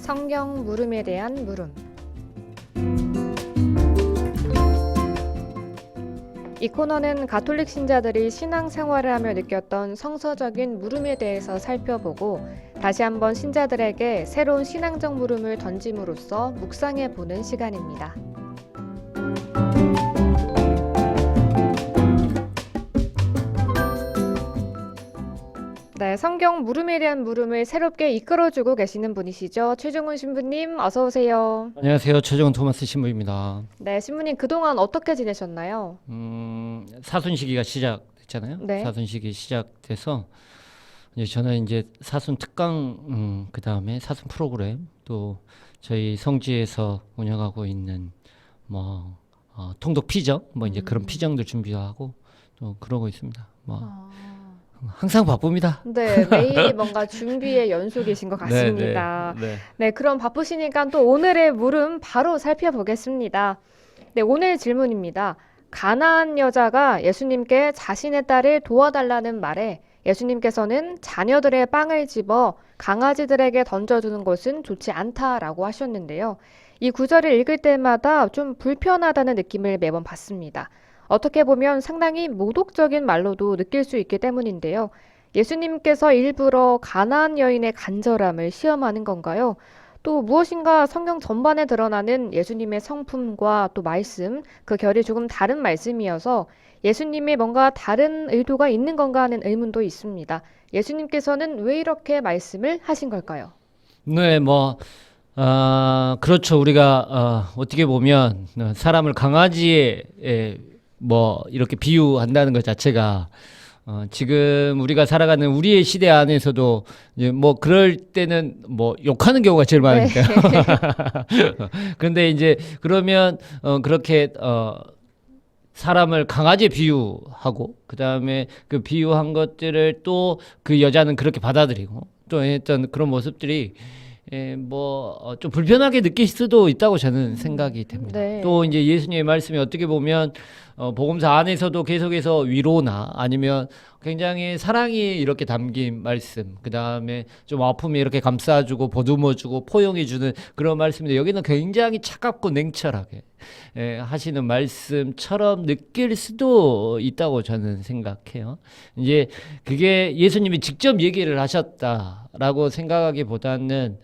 성경 물음에 대한 물음. 이 코너는 가톨릭 신자들이 신앙생활을 하며 느꼈던 성서적인 물음에 대해서 살펴보고 다시 한번 신자들에게 새로운 신앙적 물음을 던짐으로써 묵상해보는 시간입니다. 네, 성경 물음에 대한 물음을 새롭게 이끌어주고 계시는 분이시죠. 최종훈 신부님, 어서 오세요. 안녕하세요. 최정은 토마스 신부입니다. 네, 신부님 그동안 어떻게 지내셨나요? 사순 시기가 시작됐잖아요. 네. 사순 시기 시작돼서 이제 저는 이제 사순 특강, 그 다음에 사순 프로그램 또 저희 성지에서 운영하고 있는 통독 피정 이제 그런 피정들 준비하고 또 그러고 있습니다. 항상 바쁩니다. 네, 매일 뭔가 준비의 연속이신 것 같습니다. 네, 그럼 바쁘시니까 또 오늘의 물음 바로 살펴보겠습니다. 네, 오늘 질문입니다. 가나안 여자가 예수님께 자신의 딸을 도와달라는 말에 예수님께서는 자녀들의 빵을 집어 강아지들에게 던져주는 것은 좋지 않다라고 하셨는데요. 이 구절을 읽을 때마다 좀 불편하다는 느낌을 매번 받습니다. 어떻게 보면 상당히 모독적인 말로도 느낄 수 있기 때문인데요. 예수님께서 일부러 가나안 여인의 간절함을 시험하는 건가요? 또 무엇인가 성경 전반에 드러나는 예수님의 성품과 또 말씀, 그 결이 조금 다른 말씀이어서 예수님의 뭔가 다른 의도가 있는 건가 하는 의문도 있습니다. 예수님께서는 왜 이렇게 말씀을 하신 걸까요? 네, 그렇죠. 우리가 어떻게 보면 사람을 강아지에 이렇게 비유한다는 것 자체가 지금 우리가 살아가는 우리의 시대 안에서도 이제 그럴 때는 욕하는 경우가 제일 많으니까요. 그런데 이제 그러면 그렇게 사람을 강아지에 비유하고 그다음에 그 비유한 것들을 또 그 여자는 그렇게 받아들이고 또 했던 그런 모습들이 좀 불편하게 느낄 수도 있다고 저는 생각이 됩니다. 네. 또 이제 예수님의 말씀이 어떻게 보면 복음서 안에서도 계속해서 위로나 아니면 굉장히 사랑이 이렇게 담긴 말씀, 그 다음에 좀 아픔이 이렇게 감싸주고 보듬어주고 포용해주는 그런 말씀인데 여기는 굉장히 차갑고 냉철하게 하시는 말씀처럼 느낄 수도 있다고 저는 생각해요. 이제 그게 예수님이 직접 얘기를 하셨다라고 생각하기보다는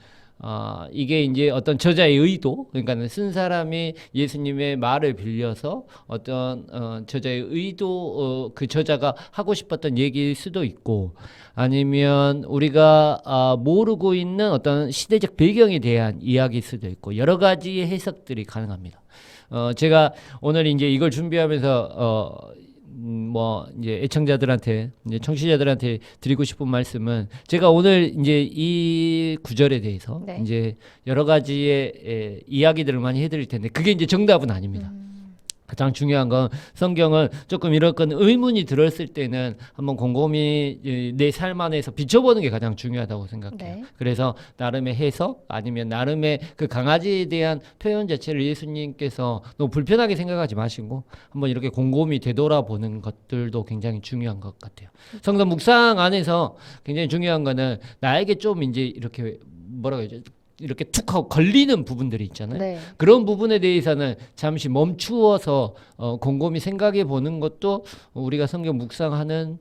이게 이제 어떤 저자의 의도, 그러니까 쓴 사람이 예수님의 말을 빌려서 어떤 저자의 의도, 그 저자가 하고 싶었던 얘기일 수도 있고, 아니면 우리가 모르고 있는 어떤 시대적 배경에 대한 이야기일 수도 있고, 여러 가지 해석들이 가능합니다. 제가 오늘 이제 이걸 준비하면서 이제 애청자들한테, 이제 청취자들한테 드리고 싶은 말씀은 제가 오늘 이제 이 구절에 대해서 네. 이제 여러 가지의 이야기들을 많이 해드릴 텐데 그게 이제 정답은 아닙니다. 가장 중요한 건 성경은 조금 이런 의문이 들었을 때는 한번 곰곰이 내 삶 안에서 비춰보는 게 가장 중요하다고 생각해요. 네. 그래서 나름의 해석 아니면 나름의 그 강아지에 대한 표현 자체를 예수님께서 너무 불편하게 생각하지 마시고 한번 이렇게 곰곰이 되돌아보는 것들도 굉장히 중요한 것 같아요. 성경 묵상 안에서 굉장히 중요한 거는 나에게 좀 이제 이렇게 뭐라고 해야죠? 이렇게 툭 하고 걸리는 부분들이 있잖아요. 네. 그런 부분에 대해서는 잠시 멈추어서 곰곰이 생각해 보는 것도 우리가 성경 묵상하는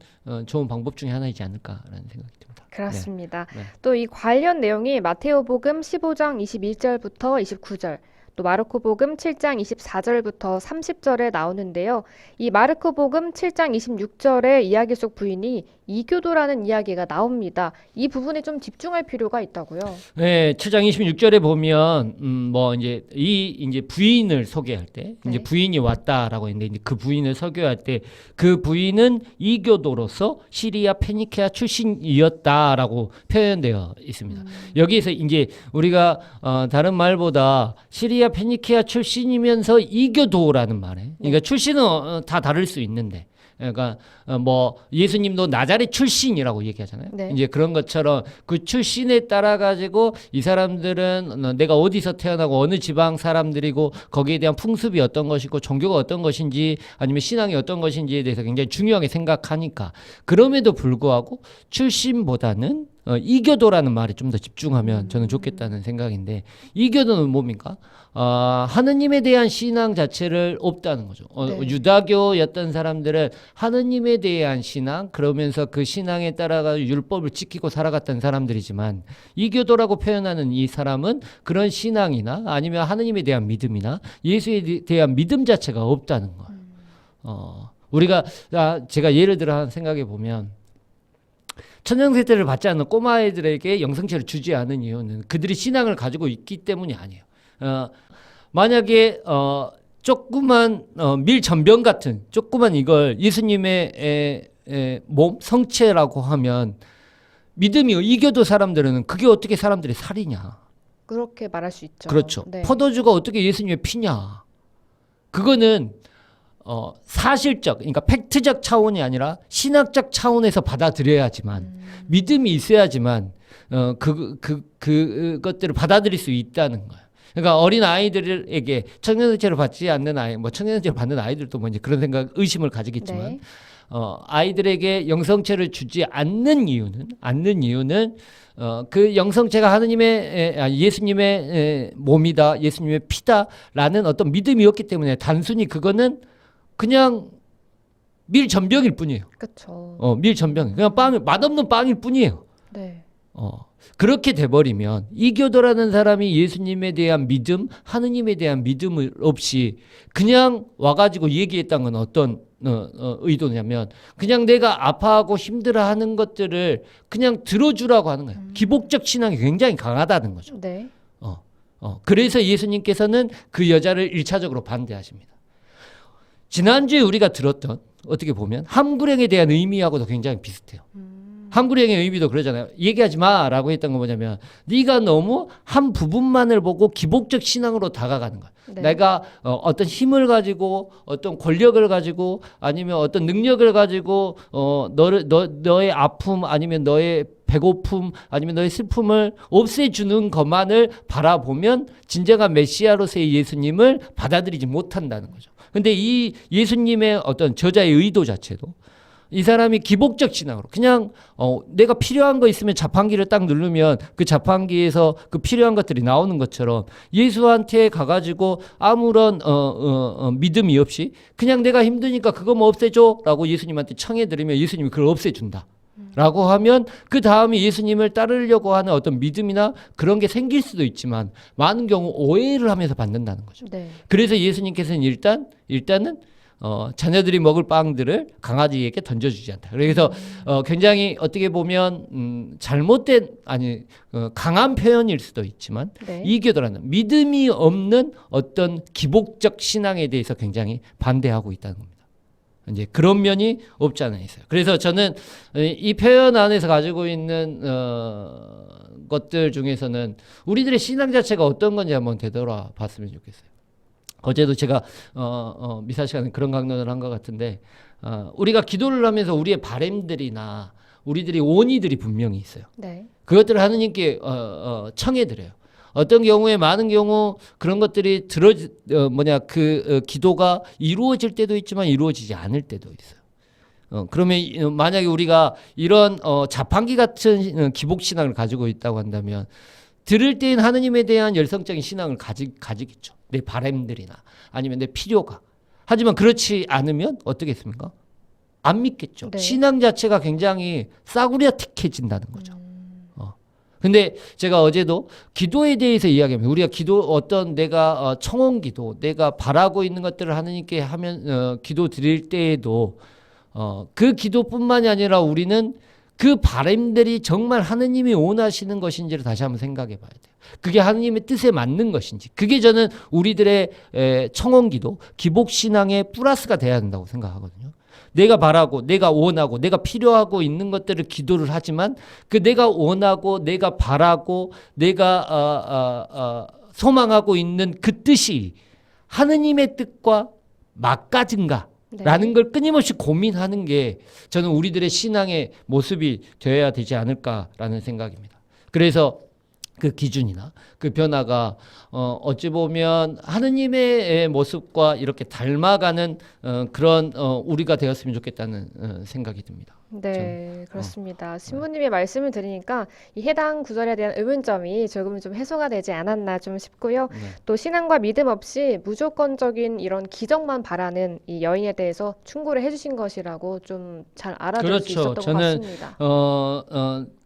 좋은 방법 중에 하나이지 않을까라는 생각이 듭니다. 그렇습니다. 네. 또 이 관련 내용이 마테오복음 15장 21절부터 29절, 또 마르코복음 7장 24절부터 30절에 나오는데요. 이 마르코복음 7장 26절의 이야기 속 부인이 이교도라는 이야기가 나옵니다. 이 부분에 좀 집중할 필요가 있다고요. 네, 7장 26절에 보면 이제 부인을 소개할 때 네. 이제 부인이 왔다라고 했는데 이제 그 부인을 설교할 때 그 부인은 이교도로서 시리아 페니케아 출신이었다라고 표현되어 있습니다. 여기에서 이제 우리가 다른 말보다 시리아 페니케아 출신이면서 이교도라는 말에 그러니까 출신은 다 다를 수 있는데 그러니까 예수님도 나자렛 출신이라고 얘기하잖아요. 네. 이제 그런 것처럼 그 출신에 따라 가지고 이 사람들은 내가 어디서 태어나고 어느 지방 사람들이고 거기에 대한 풍습이 어떤 것이고 종교가 어떤 것인지 아니면 신앙이 어떤 것인지에 대해서 굉장히 중요하게 생각하니까 그럼에도 불구하고 출신보다는 이교도라는 말에 좀 더 집중하면 저는 좋겠다는 생각인데, 이교도는 뭡니까? 하느님에 대한 신앙 자체를 없다는 거죠. 네. 유다교였던 사람들은 하느님에 대한 신앙, 그러면서 그 신앙에 따라가 율법을 지키고 살아갔던 사람들이지만, 이교도라고 표현하는 이 사람은 그런 신앙이나 아니면 하느님에 대한 믿음이나 예수에 대한 믿음 자체가 없다는 거예요. 우리가 제가 예를 들어 생각해 보면, 천연세대를 받지 않는 꼬마아이들에게 영성체를 주지 않은 이유는 그들이 신앙을 가지고 있기 때문이 아니에요. 만약에 조그만 밀전병 같은 조그만 이걸 예수님의 몸 성체라고 하면, 믿음이 이교도 사람들은 그게 어떻게 사람들이 살이냐. 그렇게 말할 수 있죠. 그렇죠. 네. 포도주가 어떻게 예수님의 피냐. 그거는 사실적, 그러니까 팩트적 차원이 아니라 신학적 차원에서 받아들여야지만, 믿음이 있어야지만 그것들을 받아들일 수 있다는 거예요. 그러니까 어린 아이들에게 청년세대를 받지 않는 아이, 뭐 청년세대를 받는 아이들도 뭐 이제 그런 생각, 의심을 가지겠지만, 네. 아이들에게 영성체를 주지 않는 이유는 그 영성체가 예수님의 몸이다, 예수님의 피다라는 어떤 믿음이 없기 때문에, 단순히 그거는 그냥 밀전병일 뿐이에요. 그렇죠. 밀전병, 그냥 맛없는 빵일 뿐이에요. 네. 그렇게 돼버리면 이교도라는 사람이 예수님에 대한 믿음, 하느님에 대한 믿음을 없이 그냥 와가지고 얘기했던 건 어떤 의도냐면, 그냥 내가 아파하고 힘들어하는 것들을 그냥 들어주라고 하는 거예요. 기복적 신앙이 굉장히 강하다는 거죠. 네. 그래서 예수님께서는 그 여자를 1차적으로 반대하십니다. 지난주에 우리가 들었던, 어떻게 보면 함구령에 대한 의미하고도 굉장히 비슷해요. 함구령의 의미도 그러잖아요. 얘기하지 마라고 했던 건 뭐냐면, 네가 너무 한 부분만을 보고 기복적 신앙으로 다가가는 거야. 네. 내가 어떤 힘을 가지고, 어떤 권력을 가지고, 아니면 어떤 능력을 가지고 너의 아픔, 아니면 너의 배고픔, 아니면 너의 슬픔을 없애주는 것만을 바라보면 진정한 메시아로서의 예수님을 받아들이지 못한다는 거죠. 근데 이 예수님의 어떤 저자의 의도 자체도, 이 사람이 기복적 신앙으로 그냥 내가 필요한 거 있으면 자판기를 딱 누르면 그 자판기에서 그 필요한 것들이 나오는 것처럼, 예수한테 가가지고 아무런 믿음이 없이 그냥 내가 힘드니까 그거 뭐 없애줘 라고 예수님한테 청해드리면 예수님이 그걸 없애준다 라고 하면, 그 다음에 예수님을 따르려고 하는 어떤 믿음이나 그런 게 생길 수도 있지만, 많은 경우 오해를 하면서 받는다는 거죠. 네. 그래서 예수님께서는 일단은 자녀들이 먹을 빵들을 강아지에게 던져주지 않다. 그래서 굉장히 어떻게 보면 잘못된, 강한 표현일 수도 있지만, 네. 이교도라는 믿음이 없는 어떤 기복적 신앙에 대해서 굉장히 반대하고 있다는 겁니다. 이제 그런 면이 없지 않아 있어요. 그래서 저는 이 표현 안에서 가지고 있는 것들 중에서는 우리들의 신앙 자체가 어떤 건지 한번 되돌아봤으면 좋겠어요. 어제도 제가 미사 시간에 그런 강론을 한 것 같은데, 우리가 기도를 하면서 우리의 바램들이나 우리들의 원의들이 분명히 있어요. 네. 그것들을 하느님께 청해드려요. 어떤 경우에, 많은 경우 그런 것들이 기도가 이루어질 때도 있지만 이루어지지 않을 때도 있어요. 그러면 만약에 우리가 이런 자판기 같은 기복신앙을 가지고 있다고 한다면, 들을 때엔 하느님에 대한 열성적인 신앙을 가지겠죠. 내 바램들이나 아니면 내 필요가. 하지만 그렇지 않으면 어떻겠습니까? 안 믿겠죠. 네. 신앙 자체가 굉장히 싸구려틱해진다는 거죠. 근데 제가 어제도 기도에 대해서 이야기하면, 우리가 내가 청원 기도, 내가 바라고 있는 것들을 하느님께 하면 기도 드릴 때에도 그 기도뿐만이 아니라 우리는 그 바람들이 정말 하느님이 원하시는 것인지를 다시 한번 생각해 봐야 돼요. 그게 하느님의 뜻에 맞는 것인지. 그게 저는 우리들의 청원기도, 기복신앙의 플러스가 돼야 된다고 생각하거든요. 내가 바라고, 내가 원하고, 내가 필요하고 있는 것들을 기도를 하지만, 그 내가 원하고, 내가 바라고, 내가 소망하고 있는 그 뜻이 하느님의 뜻과 맞가진가? 네. 라는 걸 끊임없이 고민하는 게 저는 우리들의 신앙의 모습이 되어야 되지 않을까라는 생각입니다. 그래서 그 기준이나 그 변화가 어찌 보면 하느님의 모습과 이렇게 닮아가는 그런 우리가 되었으면 좋겠다는 생각이 듭니다. 네, 저는. 그렇습니다. 신부님의 말씀을 들으니까 이 해당 구절에 대한 의문점이 조금 좀 해소가 되지 않았나 좀 싶고요. 네. 또 신앙과 믿음 없이 무조건적인 이런 기적만 바라는 이 여인에 대해서 충고를 해주신 것이라고 좀 잘 알아들을 수 그렇죠. 있었던 것 저는 같습니다.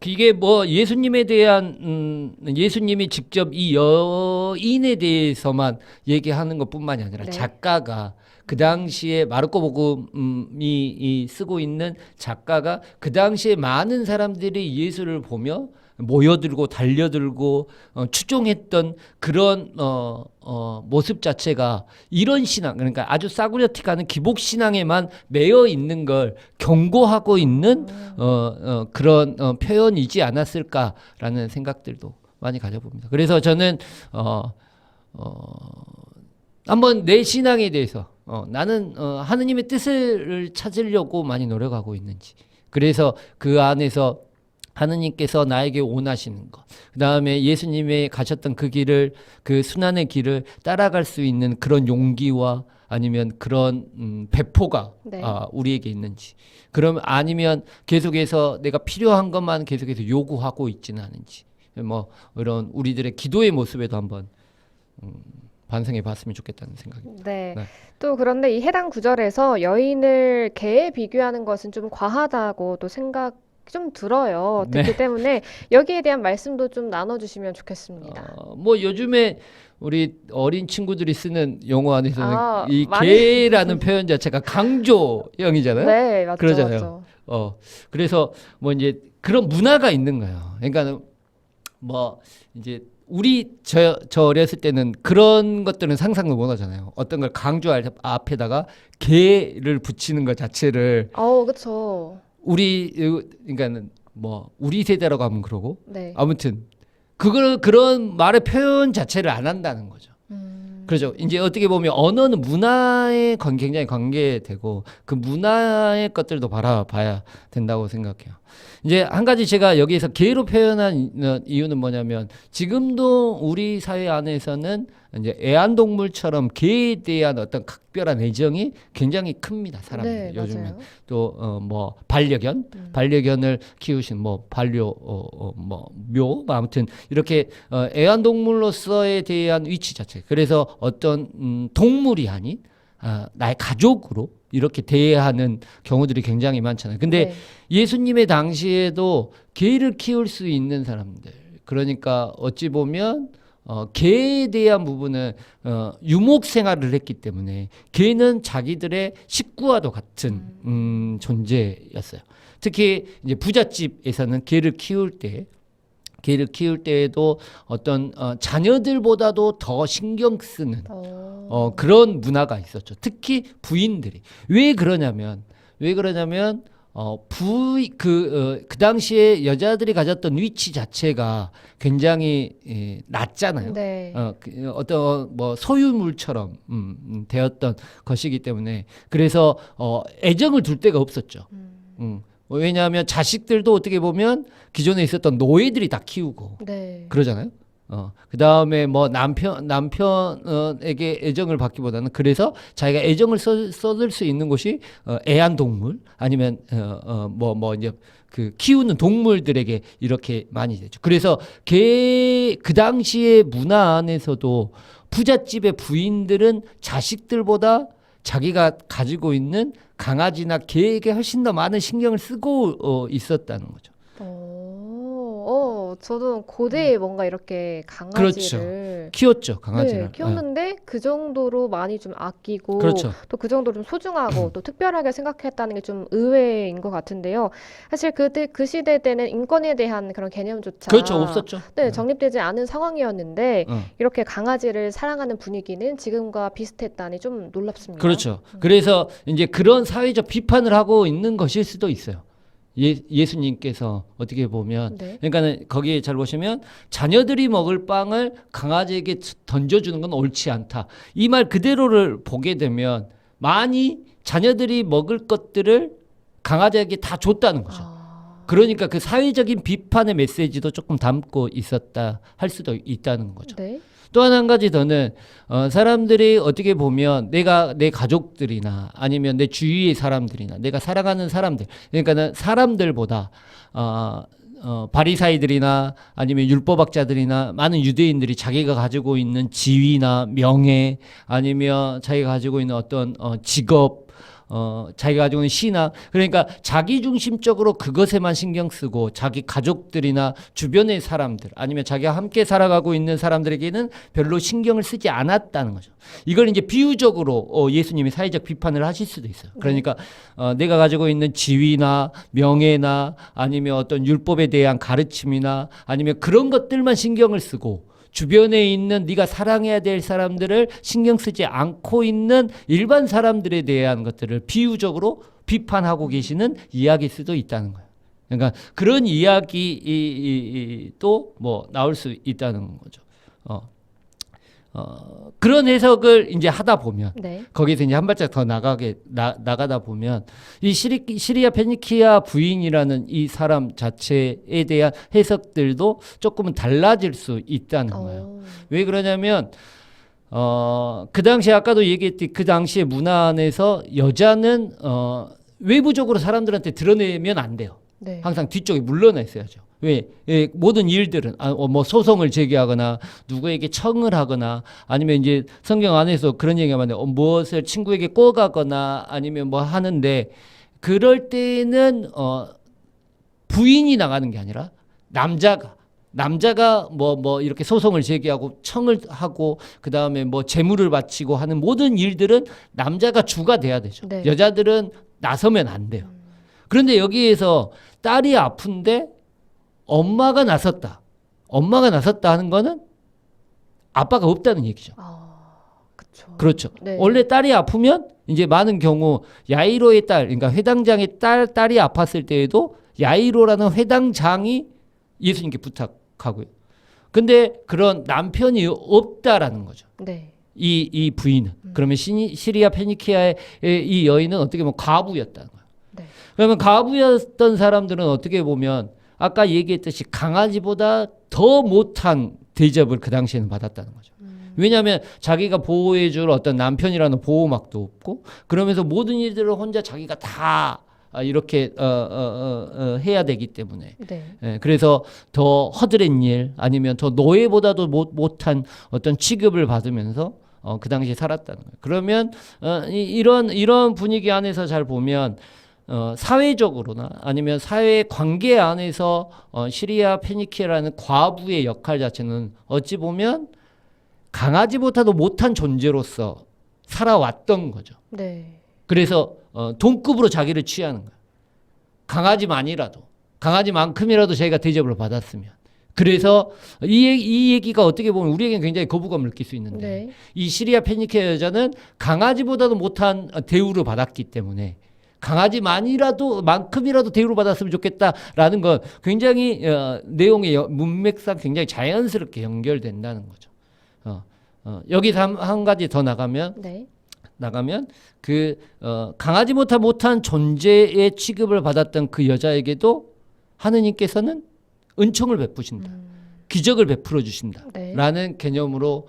이게 뭐 예수님에 대한 예수님이 직접 이 여인에 대해서만 얘기하는 것뿐만이 아니라 네. 작가가 그 당시에 마르코 복음이 쓰고 있는 작가가 그 당시에 많은 사람들이 예수를 보며 모여들고 달려들고 추종했던 그런 모습 자체가 이런 신앙, 그러니까 아주 싸구려틱하는 기복 신앙에만 매여 있는 걸 경고하고 있는 그런 표현이지 않았을까라는 생각들도 많이 가져봅니다. 그래서 저는 한번 내 신앙에 대해서 나는 하느님의 뜻을 찾으려고 많이 노력하고 있는지, 그래서 그 안에서 하느님께서 나에게 원하시는 것, 그 다음에 예수님이 가셨던 그 길을, 그 순환의 길을 따라갈 수 있는 그런 용기와 아니면 그런 배포가 네. 우리에게 있는지, 그럼 아니면 계속해서 내가 필요한 것만 계속해서 요구하고 있지는 않은지, 뭐 이런 우리들의 기도의 모습에도 한번 반성해 봤으면 좋겠다는 생각입니다. 네. 네. 또 그런데 이 해당 구절에서 여인을 개에 비교하는 것은 좀 과하다고 또 생각 좀 들어요. 네. 듣기 때문에 여기에 대한 말씀도 좀 나눠주시면 좋겠습니다. 뭐 요즘에 우리 어린 친구들이 쓰는 용어 안에서는 이 많이 개라는 표현 자체가 강조형이잖아요. 네, 맞죠, 그러잖아요. 맞죠. 그래서 뭐 이제 그런 문화가 있는 거예요. 그러니까 뭐 이제 저 어렸을 때는 그런 것들은 상상도 못 하잖아요. 어떤 걸 강조할 앞에다가 개를 붙이는 것 자체를 그쵸. 그러니까는 뭐 우리 세대라고 하면 그러고 네. 아무튼 그런 말의 표현 자체를 안 한다는 거죠. 그렇죠. 이제 어떻게 보면 언어는 문화에 굉장히 관계되고 그 문화의 것들도 바라봐야 된다고 생각해요. 이제 한 가지 제가 여기에서 개로 표현한 이유는 뭐냐면 지금도 우리 사회 안에서는 이제 애완동물처럼 개에 대한 어떤 각별한 애정이 굉장히 큽니다. 사람들 네, 요즘은 맞아요. 또 뭐 반려견을 키우신 뭐 뭐 묘 아무튼 이렇게 애완동물로서에 대한 위치 자체. 그래서 어떤 동물이 아닌 나의 가족으로 이렇게 대하는 경우들이 굉장히 많잖아요. 근데 네. 예수님의 당시에도 개를 키울 수 있는 사람들, 그러니까 어찌 보면 개에 대한 부분은 유목 생활을 했기 때문에 개는 자기들의 식구와도 같은 존재였어요. 특히 이제 부잣집에서는 개를 키울 때에도 어떤 자녀들보다도 더 신경 쓰는 그런 문화가 있었죠. 특히 부인들이. 왜 그러냐면 그 당시에 여자들이 가졌던 위치 자체가 굉장히 낮잖아요. 네. 어떤 뭐 소유물처럼 되었던 것이기 때문에 그래서 애정을 둘 데가 없었죠. 왜냐하면 자식들도 어떻게 보면 기존에 있었던 노예들이 다 키우고 네. 그러잖아요. 그 다음에 뭐 남편에게 애정을 받기보다는 그래서 자기가 애정을 쏟을 수 있는 곳이 애완동물 아니면 뭐 이제 그 키우는 동물들에게 이렇게 많이 되죠. 그래서 그 당시의 문화 안에서도 부잣집의 부인들은 자식들보다 자기가 가지고 있는 강아지나 개에게 훨씬 더 많은 신경을 쓰고 있었다는 거죠. 저도 고대에 뭔가 이렇게 강아지를 키웠죠, 강아지를. 키웠는데 그 정도로 많이 좀 아끼고 그렇죠. 또 그 정도로 좀 소중하고 또 특별하게 생각했다는 게 좀 의외인 것 같은데요. 사실 그 시대 때는 인권에 대한 그런 개념조차 그렇죠, 없었죠. 네, 정립되지 않은 상황이었는데 이렇게 강아지를 사랑하는 분위기는 지금과 비슷했다니 좀 놀랍습니다. 그렇죠. 그래서 이제 그런 사회적 비판을 하고 있는 것일 수도 있어요. 예수님께서 어떻게 보면 네. 그러니까는 거기에 잘 보시면 자녀들이 먹을 빵을 강아지에게 던져주는 건 옳지 않다. 이 말 그대로를 보게 되면 많이 자녀들이 먹을 것들을 강아지에게 다 줬다는 거죠. 그러니까 그 사회적인 비판의 메시지도 조금 담고 있었다 할 수도 있다는 거죠. 네. 또 한 가지 더는 사람들이 어떻게 보면 내가 내 가족들이나 아니면 내 주위의 사람들이나 내가 살아가는 사람들, 그러니까는 사람들보다 바리사이들이나 아니면 율법학자들이나 많은 유대인들이 자기가 가지고 있는 지위나 명예 아니면 자기가 가지고 있는 어떤 직업 자기가 가지고 있는 신앙, 그러니까 자기 중심적으로 그것에만 신경 쓰고 자기 가족들이나 주변의 사람들 아니면 자기가 함께 살아가고 있는 사람들에게는 별로 신경을 쓰지 않았다는 거죠. 이걸 이제 비유적으로 예수님이 사회적 비판을 하실 수도 있어요. 그러니까 내가 가지고 있는 지위나 명예나 아니면 어떤 율법에 대한 가르침이나 아니면 그런 것들만 신경을 쓰고 주변에 있는 네가 사랑해야 될 사람들을 신경 쓰지 않고 있는 일반 사람들에 대한 것들을 비유적으로 비판하고 계시는 이야기일 수도 있다는 거예요. 그러니까 그런 이야기도 뭐 나올 수 있다는 거죠. 그런 해석을 이제 하다 보면 네. 거기서 이제 한 발짝 더 나가다 보면 이 시리아 페니키아 부인이라는 이 사람 자체에 대한 해석들도 조금은 달라질 수 있다는 거예요. 왜 그러냐면 그 당시에 아까도 얘기했듯이 그 당시에 문화 안에서 여자는 외부적으로 사람들한테 드러내면 안 돼요. 네. 항상 뒤쪽에 물러나 있어야죠. 왜? 모든 일들은 뭐 소송을 제기하거나 누구에게 청을 하거나 아니면 이제 성경 안에서 그런 얘기가 많아요. 무엇을 친구에게 꿔가거나 아니면 뭐 하는데 그럴 때는 부인이 나가는 게 아니라 남자가 뭐 이렇게 소송을 제기하고 청을 하고 그다음에 뭐 재물을 바치고 하는 모든 일들은 남자가 주가 돼야 되죠. 네. 여자들은 나서면 안 돼요. 그런데 여기에서 딸이 아픈데 엄마가 나섰다 하는 거는 아빠가 없다는 얘기죠. 그렇죠. 네. 원래 딸이 아프면 이제 많은 경우 야이로의 딸, 그러니까 회당장의 딸이 아팠을 때에도 야이로라는 회당장이 예수님께 부탁하고요. 근데 그런 남편이 없다라는 거죠. 네. 이 부인은. 그러면 시리아 페니키아의 이 여인은 어떻게 보면 과부였다는 거예요. 네. 그러면 과부였던 사람들은 어떻게 보면 아까 얘기했듯이 강아지보다 더 못한 대접을 그 당시에는 받았다는 거죠. 왜냐하면 자기가 보호해줄 어떤 남편이라는 보호막도 없고 그러면서 모든 일들을 혼자 자기가 다 이렇게 해야 되기 때문에 네. 그래서 더 허드렛 일 아니면 더 노예보다도 못한 어떤 취급을 받으면서 그 당시에 살았다는 거예요. 그러면 이런 분위기 안에서 잘 보면 사회적으로나 아니면 사회 관계 안에서 시리아 페니키아라는 과부의 역할 자체는 어찌 보면 강아지보다도 못한 존재로서 살아왔던 거죠. 네. 그래서 동급으로 자기를 취하는 거예요. 강아지만큼이라도 자기가 대접을 받았으면. 그래서 이 얘기가 어떻게 보면 우리에게는 굉장히 거부감을 느낄 수 있는데 네. 이 시리아 페니키아 여자는 강아지보다도 못한 대우를 받았기 때문에 만큼이라도 대우를 받았으면 좋겠다라는 건 굉장히 내용의 문맥상 굉장히 자연스럽게 연결된다는 거죠. 여기서 한 가지 더 나가면 네. 강아지보다 못한 존재의 취급을 받았던 그 여자에게도 하느님께서는 은총을 베푸신다. 기적을 베풀어 주신다. 네. 라는 개념으로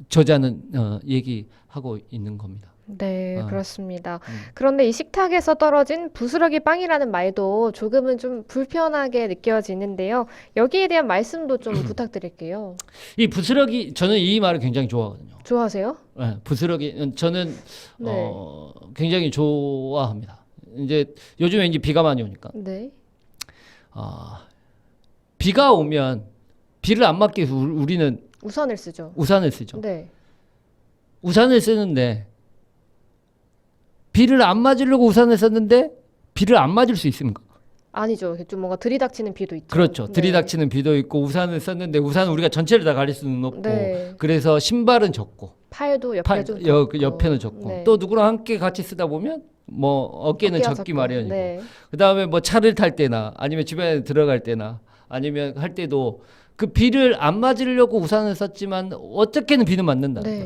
저자는 얘기하고 있는 겁니다. 네, 그렇습니다. 그런데 이 식탁에서 떨어진 부스러기 빵이라는 말도 조금은 좀 불편하게 느껴지는데요. 여기에 대한 말씀도 좀 부탁드릴게요. 이 부스러기, 저는 이 말을 굉장히 좋아하거든요. 좋아하세요? 네, 부스러기, 저는 네. 굉장히 좋아합니다. 이제 요즘에 이제 비가 많이 오니까. 네. 비가 오면 비를 안 맞기 위해서 우리는 우산을 쓰죠. 우산을 쓰죠. 네. 우산을 쓰는데 비를 안 맞으려고 우산을 썼는데 비를 안 맞을 수 있습니까? 아니죠. 좀 뭔가 들이닥치는 비도 있죠. 그렇죠. 네. 들이닥치는 비도 있고 우산을 썼는데 우산은 우리가 전체를 다 가릴 수는 없고 네. 그래서 신발은 젖고 팔도 옆에 좀 그 옆에는 젖고 네. 또 누구랑 함께 같이 쓰다 보면 뭐 어깨는 어깨가 젖기 젖고. 마련이고 네. 그다음에 뭐 차를 탈 때나 아니면 집에 들어갈 때나 아니면 할 때도 그 비를 안 맞으려고 우산을 썼지만 어떻게는 비는 맞는다는 네.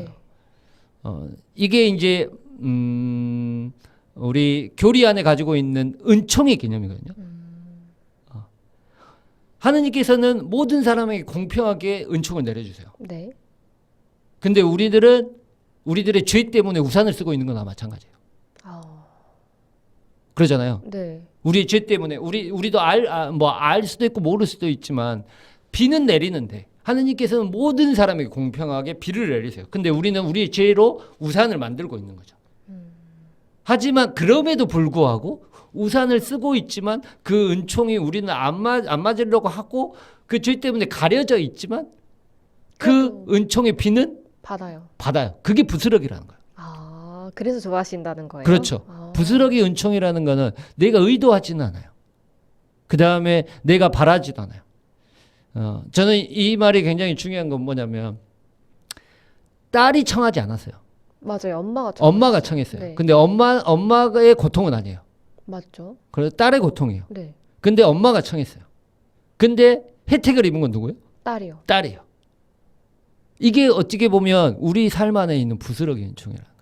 거예요. 이게 이제 우리 교리 안에 가지고 있는 은총의 개념이거든요. 하느님께서는 모든 사람에게 공평하게 은총을 내려주세요. 네. 근데 우리들은 우리들의 죄 때문에 우산을 쓰고 있는 거나 마찬가지예요. 그러잖아요. 네. 우리의 죄 때문에 우리도 알 수도 있고 모를 수도 있지만 비는 내리는데 하느님께서는 모든 사람에게 공평하게 비를 내리세요. 근데 우리는 우리의 죄로 우산을 만들고 있는 거죠. 하지만 그럼에도 불구하고 우산을 쓰고 있지만 그 은총이 우리는 안 맞으려고 하고 그 죄 때문에 가려져 있지만 그 은총의 비는 받아요. 그게 부스러기라는 거예요. 그래서 좋아하신다는 거예요? 그렇죠. 부스러기 은총이라는 거는 내가 의도하지는 않아요. 그 다음에 내가 바라지도 않아요. 저는 이 말이 굉장히 중요한 건 뭐냐면 딸이 청하지 않았어요. 맞아요. 엄마가 청했어요. 네. 근데 엄마의 고통은 아니에요. 맞죠. 그래서 딸의 고통이에요. 네. 근데 엄마가 청했어요. 근데 혜택을 입은 건 누구예요? 딸이요. 딸이에요. 이게 어떻게 보면 우리 삶 안에 있는 부스러기 은총이라는 거예요.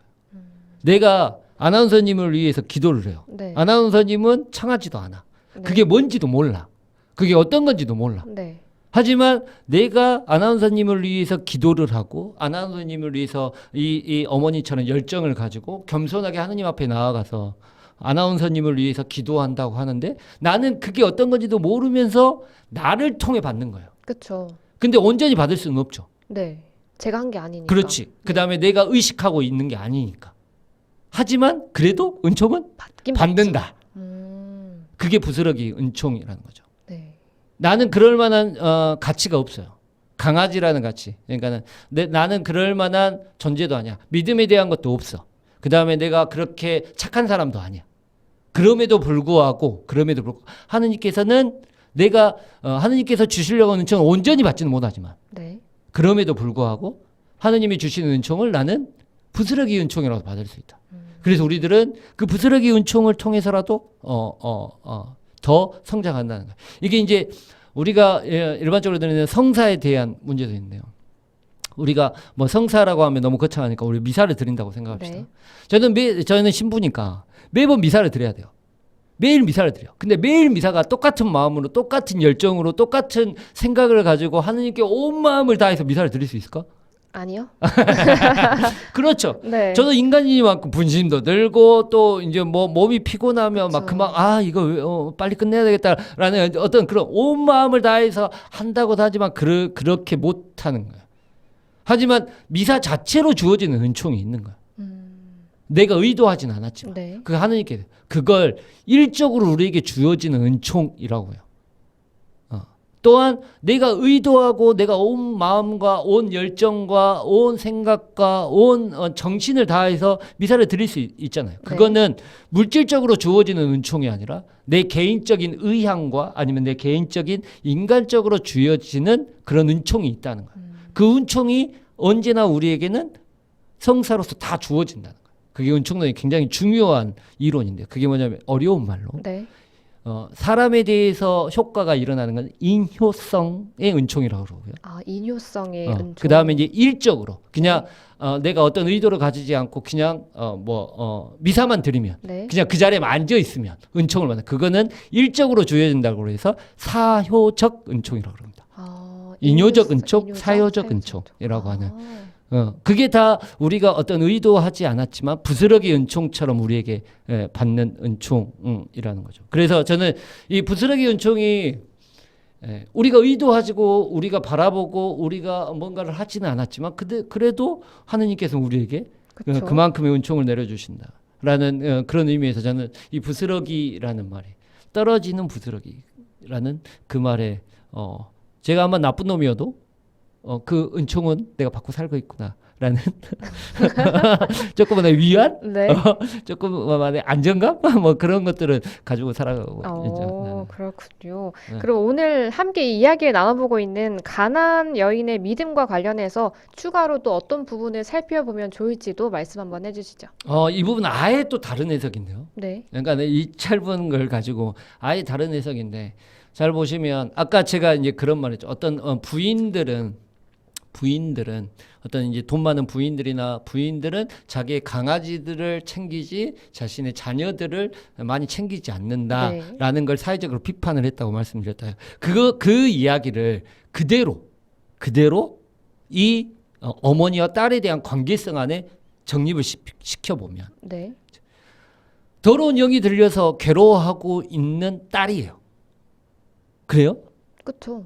내가 아나운서님을 위해서 기도를 해요. 네. 아나운서님은 청하지도 않아. 네. 그게 뭔지도 몰라. 그게 어떤 건지도 몰라. 네. 하지만 내가 아나운서님을 위해서 기도를 하고 아나운서님을 위해서 이 어머니처럼 열정을 가지고 겸손하게 하느님 앞에 나아가서 아나운서님을 위해서 기도한다고 하는데 나는 그게 어떤 건지도 모르면서 나를 통해 받는 거예요. 그렇죠. 근데 온전히 받을 수는 없죠. 네. 제가 한 게 아니니까. 그렇지. 그다음에 내가 의식하고 있는 게 아니니까. 하지만 그래도 은총은 받는다. 그게 부스러기 은총이라는 거죠. 네. 나는 그럴 만한 가치가 없어요. 강아지라는 가치. 그러니까는 나는 그럴 만한 존재도 아니야. 믿음에 대한 것도 없어. 그 다음에 내가 그렇게 착한 사람도 아니야. 그럼에도 불구하고 하느님께서는 내가 하느님께서 주시려고 하는 은총을 온전히 받지는 못하지만 네. 그럼에도 불구하고 하느님이 주시는 은총을 나는 부스러기 은총이라고 받을 수 있다. 그래서 우리들은 그 부스러기 은총을 통해서라도 더 성장한다는 거예요. 이게 이제 우리가 일반적으로 드리는 성사에 대한 문제도 있네요. 우리가 뭐 성사라고 하면 너무 거창하니까 우리 미사를 드린다고 생각합시다. 네. 저는 신부니까 매번 미사를 드려야 돼요. 매일 미사를 드려. 근데 매일 미사가 똑같은 마음으로 똑같은 열정으로 똑같은 생각을 가지고 하느님께 온 마음을 다해서 미사를 드릴 수 있을까? 아니요. 그렇죠. 네. 저도 인간이니만큼 분심도 들고 또 이제 뭐 몸이 피곤하면 그쵸. 막 그만 이거 빨리 끝내야 되겠다라는 어떤 그런 온 마음을 다해서 한다고도 하지만 그렇게 못 하는 거예요. 하지만 미사 자체로 주어지는 은총이 있는 거예요. 내가 의도하진 않았지만 네. 그 하느님께 그걸 일적으로 우리에게 주어지는 은총이라고요. 또한 내가 의도하고 내가 온 마음과 온 열정과 온 생각과 온 정신을 다해서 미사를 드릴 수 있잖아요. 그거는 물질적으로 주어지는 은총이 아니라 내 개인적인 의향과 아니면 내 개인적인 인간적으로 주어지는 그런 은총이 있다는 거예요. 그 은총이 언제나 우리에게는 성사로서 다 주어진다는 거예요. 그게 은총론이 굉장히 중요한 이론인데 그게 뭐냐면 어려운 말로 네. 사람에 대해서 효과가 일어나는 건 인효성의 은총이라고 그러고요. 인효성의 은총. 그 다음에 이제 일적으로 그냥 내가 어떤 의도를 가지지 않고 그냥 미사만 드리면 네. 그냥 그 자리에 앉아 있으면 은총을 받는 그거는 일적으로 주어진다고 해서 사효적 은총이라고 그럽니다. 인효적 은총, 사효적 은총이라고 하는. 그게 다 우리가 어떤 의도하지 않았지만 부스러기 은총처럼 우리에게 받는 은총이라는 거죠. 그래서 저는 이 부스러기 은총이 우리가 의도하고 우리가 바라보고 우리가 뭔가를 하지는 않았지만 그래도 하느님께서 우리에게 그쵸. 그만큼의 은총을 내려주신다라는 그런 의미에서 저는 이 부스러기라는 말이 떨어지는 부스러기라는 그 말에 제가 아마 나쁜 놈이어도 그 은총은 내가 받고 살고 있구나라는 조금만의 위안, 네. 조금만의 안정감, 뭐 그런 것들을 가지고 살아가고 있죠. 그렇군요. 네. 그럼 오늘 함께 이야기를 나눠보고 있는 가나안 여인의 믿음과 관련해서 추가로 또 어떤 부분을 살펴보면 좋을지도 말씀 한번 해주시죠. 이 부분은 아예 또 다른 해석인데요. 네. 그러니까 이 짧은 걸 가지고 아예 다른 해석인데 잘 보시면 아까 제가 이제 그런 말했죠. 어떤 부인들은 부인들은 어떤 이제 돈 많은 부인들이나 부인들은 자기의 강아지들을 챙기지 자신의 자녀들을 많이 챙기지 않는다라는 걸 사회적으로 비판을 했다고 말씀드렸다. 그 이야기를 그대로 이 어머니와 딸에 대한 관계성 안에 정립을 시켜보면 네. 더러운 영이 들려서 괴로워하고 있는 딸이에요. 그래요? 그쵸.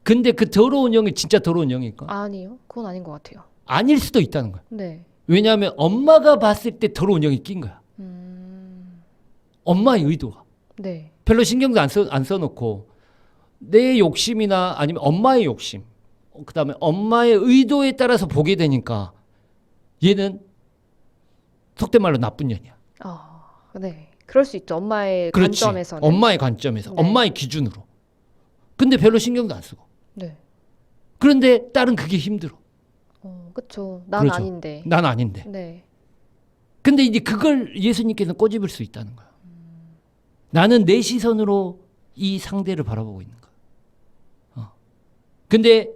근데 그 더러운 영이 진짜 더러운 영일까? 아니요. 그건 아닌 것 같아요. 아닐 수도 있다는 거야. 네. 왜냐하면 엄마가 봤을 때 더러운 영이 낀 거야. 엄마의 의도가. 네. 별로 신경도 안 써놓고 내 욕심이나 아니면 엄마의 욕심, 그 다음에 엄마의 의도에 따라서 보게 되니까 얘는 속된 말로 나쁜 년이야. 네. 그럴 수 있죠. 엄마의 그렇지. 관점에서는. 엄마의 관점에서. 네. 엄마의 기준으로. 근데 별로 신경도 안 쓰고. 네. 그런데 딸은 그게 힘들어. 그쵸. 난 그렇죠. 아닌데. 난 아닌데. 네. 근데 이제 그걸 예수님께서는 꼬집을 수 있다는 거야. 나는 내 시선으로 이 상대를 바라보고 있는 거야. 근데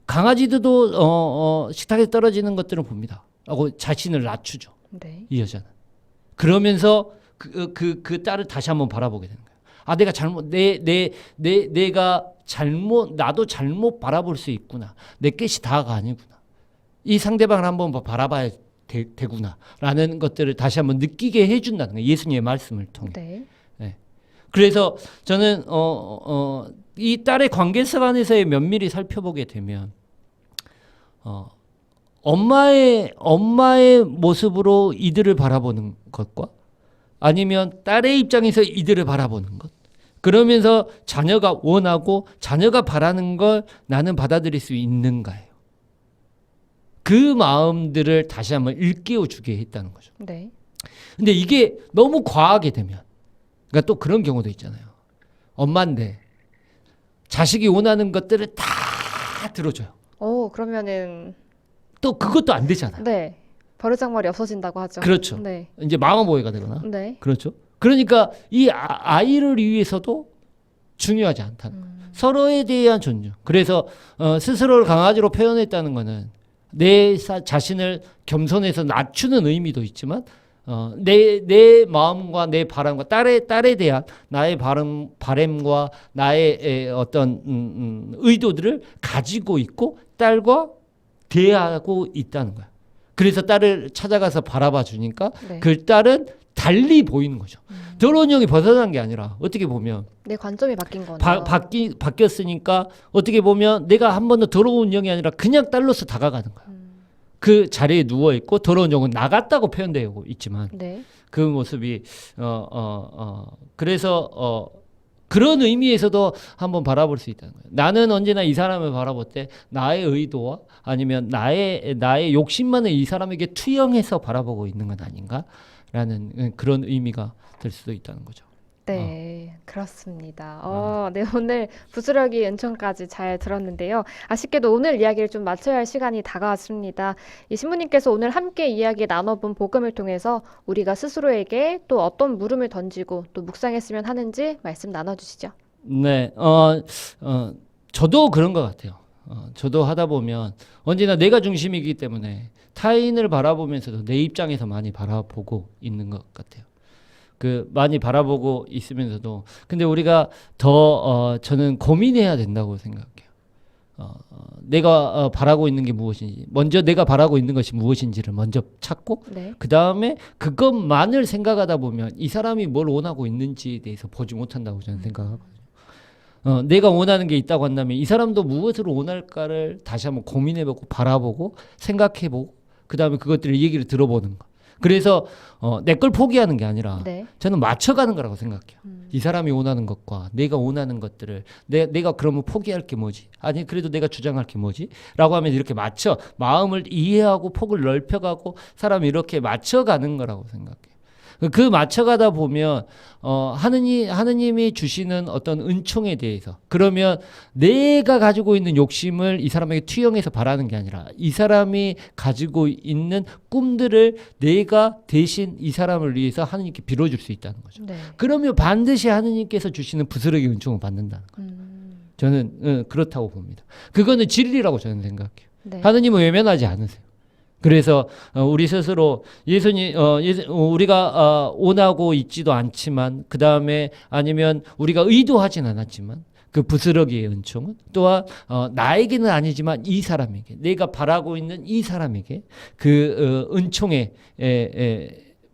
강아지들도 식탁에 떨어지는 것들을 봅니다. 하고 자신을 낮추죠. 네. 이 여자는. 그러면서 그 딸을 다시 한번 바라보게 되는 거야. 아, 내가 잘못, 내가 잘못, 나도 잘못 바라볼 수 있구나. 내 것이 다가 아니구나. 이 상대방을 한번 바라봐야 되구나. 라는 것들을 다시 한번 느끼게 해준다는 거예요. 예수님의 말씀을 통해. 네. 네. 그래서 저는, 이 딸의 관계성 안에서의 면밀히 살펴보게 되면, 엄마의 모습으로 이들을 바라보는 것과 아니면 딸의 입장에서 이들을 바라보는 것. 그러면서 자녀가 원하고 자녀가 바라는 걸 나는 받아들일 수 있는가요? 그 마음들을 다시 한번 일깨워 주게 했다는 거죠. 네. 근데 이게 너무 과하게 되면, 그러니까 또 그런 경우도 있잖아요. 엄마인데 자식이 원하는 것들을 다 들어줘요. 그러면은 또 그것도 안 되잖아요. 네. 버르장머리 없어진다고 하죠. 그렇죠. 네. 이제 마마보이가 되거나. 네. 그렇죠. 그러니까 이 아이를 위해서도 중요하지 않다는 거예요. 서로에 대한 존중. 그래서 스스로를 강아지로 표현했다는 거는 내 자신을 겸손해서 낮추는 의미도 있지만 내 마음과 내 바람과 딸에 대한 나의 바람과 나의 어떤 의도들을 가지고 있고 딸과 대하고 있다는 거야. 그래서 딸을 찾아가서 바라봐 주니까 네. 그 딸은 달리 보이는 거죠. 더러운 영이 벗어난 게 아니라 어떻게 보면 내 관점이 바뀐 거네요. 바뀌었으니까 어떻게 보면 내가 한 번도 더러운 영이 아니라 그냥 딸로서 다가가는 거야. 그 자리에 누워 있고 더러운 영은 나갔다고 표현되고 있지만 네. 그 모습이 그래서 그런 의미에서도 한번 바라볼 수 있다는 거예요. 나는 언제나 이 사람을 바라볼 때 나의 의도와 아니면 나의 욕심만을 이 사람에게 투영해서 바라보고 있는 건 아닌가라는 그런 의미가 될 수도 있다는 거죠. 네, 그렇습니다. 네, 오늘 부스러기 은총까지 잘 들었는데요. 아쉽게도 오늘 이야기를 좀 마쳐야 할 시간이 다가왔습니다. 이 신부님께서 오늘 함께 이야기 나눠본 복음을 통해서 우리가 스스로에게 또 어떤 물음을 던지고 또 묵상했으면 하는지 말씀 나눠주시죠. 네, 저도 그런 것 같아요. 저도 하다 보면 언제나 내가 중심이기 때문에 타인을 바라보면서도 내 입장에서 많이 바라보고 있는 것 같아요. 많이 바라보고 있으면서도 근데 우리가 더 저는 고민해야 된다고 생각해요. 내가 바라고 있는 게 무엇인지 먼저 내가 바라고 있는 것이 무엇인지를 먼저 찾고 네. 그 다음에 그것만을 생각하다 보면 이 사람이 뭘 원하고 있는지에 대해서 보지 못한다고 저는 생각하거든요. 내가 원하는 게 있다고 한다면 이 사람도 무엇을 원할까를 다시 한번 고민해보고 바라보고 생각해보고 그 다음에 그것들을 얘기를 들어보는 거. 그래서 내 걸 포기하는 게 아니라 네. 저는 맞춰가는 거라고 생각해요. 이 사람이 원하는 것과 내가 원하는 것들을 내가 그러면 포기할 게 뭐지? 아니 그래도 내가 주장할 게 뭐지? 라고 하면 이렇게 마음을 이해하고 폭을 넓혀가고 사람이 이렇게 맞춰가는 거라고 생각해요. 그 맞춰가다 보면 하느님이 주시는 어떤 은총에 대해서 그러면 내가 가지고 있는 욕심을 이 사람에게 투영해서 바라는 게 아니라 이 사람이 가지고 있는 꿈들을 내가 대신 이 사람을 위해서 하느님께 빌어줄 수 있다는 거죠. 네. 그러면 반드시 하느님께서 주시는 부스러기 은총을 받는다는 거예요. 저는 그렇다고 봅니다. 그거는 진리라고 저는 생각해요. 네. 하느님은 외면하지 않으세요. 그래서 우리 스스로 우리가 원하고 있지도 않지만 그 다음에 아니면 우리가 의도하진 않았지만 그 부스러기의 은총은 또한 나에게는 아니지만 이 사람에게 내가 바라고 있는 이 사람에게 그 은총의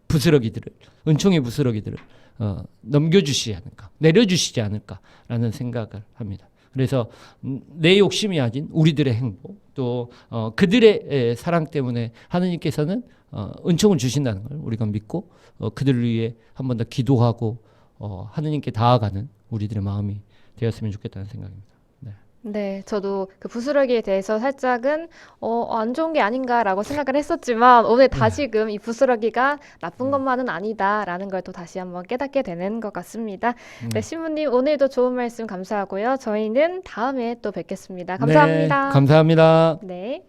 부스러기들을 은총의 부스러기들을 넘겨주시지 않을까 내려주시지 않을까라는 생각을 합니다. 그래서 내 욕심이 아닌 우리들의 행복 또 그들의 사랑 때문에 하느님께서는 은총을 주신다는 걸 우리가 믿고 그들을 위해 한 번 더 기도하고 하느님께 다가가는 우리들의 마음이 되었으면 좋겠다는 생각입니다. 네. 네, 저도 그 부스러기에 대해서 살짝은 안 좋은 게 아닌가라고 생각을 했었지만 오늘 다시금 이 부스러기가 나쁜 것만은 아니다라는 걸 또 다시 한번 깨닫게 되는 것 같습니다. 네, 신부님 오늘도 좋은 말씀 감사하고요. 저희는 다음에 또 뵙겠습니다. 감사합니다. 네, 감사합니다. 네.